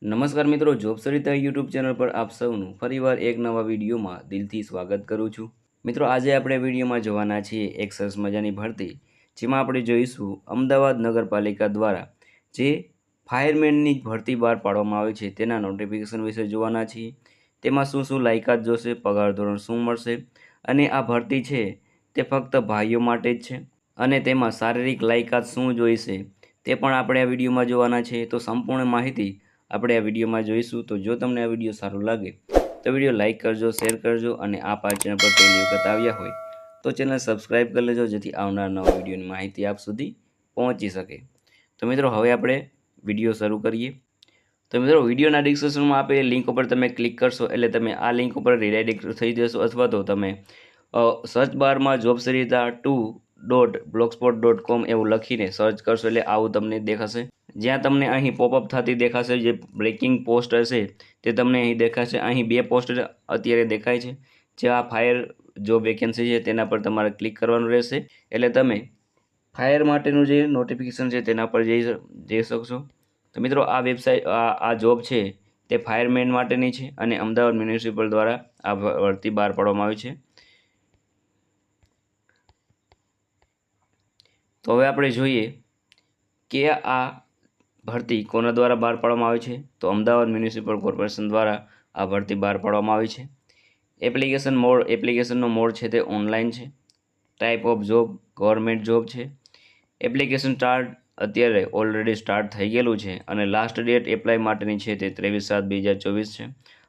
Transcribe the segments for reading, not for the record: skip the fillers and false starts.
નમસ્કાર મિત્રો, job Sarita YouTube channel પર આપ સૌનું ફરીવાર એક નવા વિડીયોમાં દિલથી સ્વાગત કરું છું. મિત્રો, આજે આપણે વિડીયોમાં જોવાના છીએ એક સરસ મજાની ભરતી, જેમાં આપણે જોઈશું અમદાવાદ નગરપાલિકા દ્વારા જે ફાયરમેનની ભરતી બહાર પાડવામાં આવી છે તેના નોટિફિકેશન વિશે જોવાના છીએ. તેમાં શું શું લાયકાત જોશે, પગાર ધોરણ શું મળશે, અને આ ભરતી છે તે ફક્ત ભાઈઓ માટે જ છે અને તેમાં શારીરિક લાયકાત શું જોઈશે તે પણ આપણે આ વિડીયોમાં જોવાના છે. તો સંપૂર્ણ માહિતી આપણે આ વિડીયોમાં જોઈશું. તો જો તમને આ વિડીયો સારો લાગે તો વિડીયો લાઇક કરજો, શેર કરજો અને આપ આ ચેનલ પર પહેલી વખત આવ્યા હોય તો ચેનલ સબસ્ક્રાઈબ કરી લેજો, જેથી આવનાર નવા વિડીયોની માહિતી આપ સુધી પહોંચી શકે. તો મિત્રો, હવે આપણે વિડીયો શરૂ કરીએ. તો મિત્રો, વિડીયોના ડિસ્ક્રિપ્શનમાં આપેલી લિંક ઉપર તમે ક્લિક કરશો એટલે તમે આ લિંક ઉપર રીડાયરેક્ટ થઈ જશો, અથવા તો તમે સર્ચ બારમાં જોબ સરિતા 2.blogspot.com એવું લખીને સર્ચ કરશો એટલે આવું તમને દેખાશે, જ્યાં તમને અહીં પોપઅપ થતી દેખાશે. જે બ્રેકિંગ પોસ્ટ હશે તે તમને અહીં દેખાશે. અહીં બે પોસ્ટ અત્યારે દેખાય છે, જે આ ફાયર જોબ વેકેન્સી છે તેના પર તમારે ક્લિક કરવાનું રહેશે એટલે તમે ફાયર માટેનું જે નોટિફિકેશન છે તેના પર જઈ શકશો. તો મિત્રો, આ વેબસાઇટ આ જોબ છે તે ફાયરમેન માટેની છે અને અમદાવાદ મ્યુનિસિપલ દ્વારા આ ભરતી બહાર પાડવામાં આવી છે. તો હવે આપણે જોઈએ કે આ ભરતી કોના દ્વારા બહાર પાડવામાં આવી છે. તો અમદાવાદ મ્યુનિસિપલ કોર્પોરેશન દ્વારા આ ભરતી બહાર પાડવામાં આવી છે. એપ્લિકેશનનો મોડ છે તે ઓનલાઈન છે. Type of job government job છે. એપ્લિકેશન સ્ટાર્ટ અત્યારે ઓલરેડી સ્ટાર્ટ થઈ ગયેલું છે અને લાસ્ટ ડેટ એપ્લાય માટેની છે તે 23/7/2024 છે.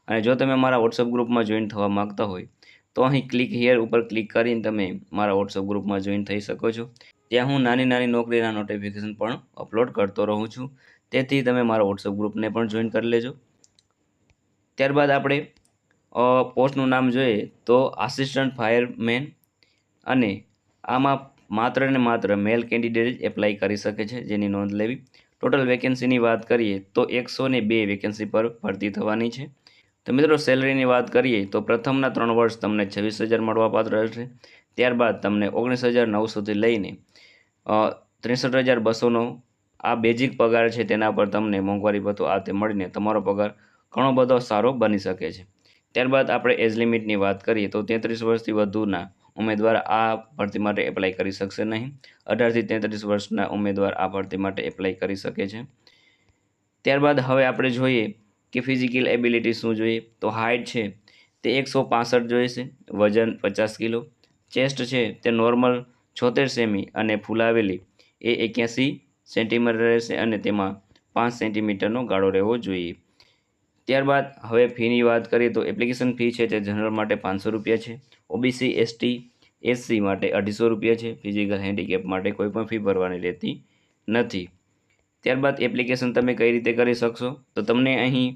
અને જો તમે મારા વોટ્સઅપ ગ્રુપમાં જોઈન થવા માગતા હોય તો અહીં ક્લિક હિયર ઉપર ક્લિક કરીને તમે મારા વોટ્સઅપ ગ્રુપમાં જોઈન થઈ શકો છો. ત્યાં હું નાની નોકરીના નોટિફિકેશન પણ અપલોડ કરતો રહું છું, તેથી તમે મારા વોટ્સઅપ ગ્રુપને પણ જોઈન કરી લેજો. ત્યારબાદ આપણે પોસ્ટનું નામ જોઈએ તો આસિસ્ટન્ટ ફાયરમેન, અને આમાં માત્ર ને માત્ર મેલ કેન્ડિડેટ જ એપ્લાય કરી શકે છે, જેની નોંધ લેવી. ટોટલ વેકેન્સીની વાત કરીએ તો 102 વેકેન્સી પર ભરતી થવાની છે. તો મિત્રો, સેલરીની વાત કરીએ તો પ્રથમના 3 વર્ષ તમને 26,000 મળવાપાત્ર રહેશે. ત્યારબાદ તમને 19,900થી લઈને 63,200નો આ બેઝિક પગાર છે, તેના પર તમને મોંઘવારી ભથ્થું આ તે મળીને તમારો પગાર ઘણો બધો સારો બની શકે છે. ત્યારબાદ આપણે એજ લિમિટની વાત કરીએ તો 33 વર્ષથી વધુના ઉમેદવાર આ ભરતી માટે એપ્લાય કરી શકશે નહીં. 18થી 33 વર્ષના ઉમેદવાર આ ભરતી માટે એપ્લાય કરી શકે છે. ત્યારબાદ હવે આપણે જોઈએ કે ફિઝિકલ એબિલિટી શું જોઈએ. તો હાઇટ છે તે 165 જોઈશે, વજન 50 કિલો, ચેસ્ટ છે તે નોર્મલ 76 સેમી અને ફૂલાવેલી એ 81 સેન્ટીમીટર રહેશે અને તેમાં 5 સેન્ટીમીટરનો ગાળો રહેવો જોઈએ. ત્યારબાદ હવે ફીની વાત કરીએ તો એપ્લિકેશન ફી છે તે જનરલ માટે 500 રૂપિયા છે, ઓબીસી એસટી એસસી માટે 250 રૂપિયા છે, ફિઝિકલ હેન્ડીકેપ માટે કોઈ પણ ફી ભરવાની રહેતી નથી. ત્યારબાદ એપ્લિકેશન તમે કઈ રીતે કરી શકશો તો તમને અહીં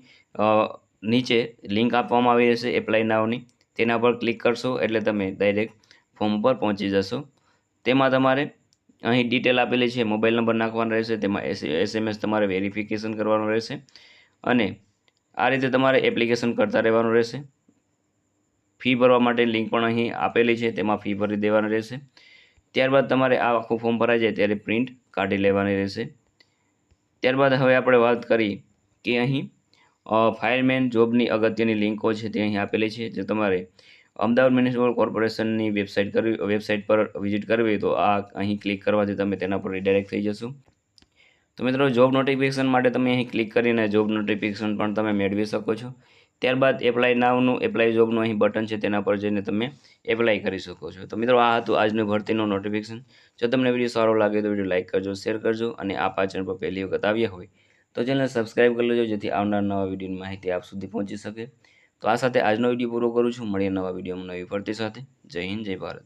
નીચે લિંક આપવામાં આવી રહેશે એપ્લાય નાવની, તેના પર ક્લિક કરશો એટલે તમે ડાયરેક્ટ ફોર્મ પર પહોંચી જશો. તેમાં તમારે અહીં ડિટેલ આપેલી છે, મોબાઈલ નંબર નાખવાનો રહેશે, તેમાં એસએમએસ તમારે વેરિફિકેશન કરવાનું રહેશે અને આ રીતે તમારે એપ્લિકેશન કરતા રહેવાનું રહેશે. ફી ભરવા માટે લિંક પણ અહીં આપેલી છે, તેમાં ફી ભરી દેવાની રહેશે. ત્યારબાદ તમારે આ આખું ફોર્મ ભરાઈ જાય ત્યારે પ્રિન્ટ કાઢી લેવાની રહેશે. ત્યારબાદ હવે આપણે વાત કરી કે અહીં ફાયરમેન જોબની અગત્યની લિંકો છે તે અહીં આપેલી છે, જે તમારે અમદાવાદ મ્યુનિસિપલ કોર્પોરેશનની વેબસાઇટ પર વિઝિટ કરવી તો આ અહીં ક્લિક કરવાથી તમે તેના પર રિડાયરેક્ટ થઈ જશો. તો મિત્રો, જોબ નોટિફિકેશન માટે તમે અહીં ક્લિક કરીને જોબ નોટિફિકેશન પણ તમે મેળવી શકો છો. ત્યારબાદ એપ્લાય જોબનું અહીં બટન છે, તેના પર જઈને તમે એપ્લાય કરી શકો છો. તો મિત્રો, આ હતું આજનું ભરતીનું નોટિફિકેશન. જો તમને વિડીયો સારો લાગે તો વિડીયો લાઇક કરજો, શેર કરજો અને આપ આ ચેનલ પર પહેલી વખત આવ્યા હોય તો ચેનલ સબસ્ક્રાઈબ કરી લેજો, જેથી આવનાર નવા વિડીયોની માહિતી આપ સુધી પહોંચી શકે. તો આ સાથે આજનો વિડીયો પૂરો કરું છું. મળીએ નવા વિડીયોમાં નવી ભરતી સાથે. જય હિન્દ, જય ભારત.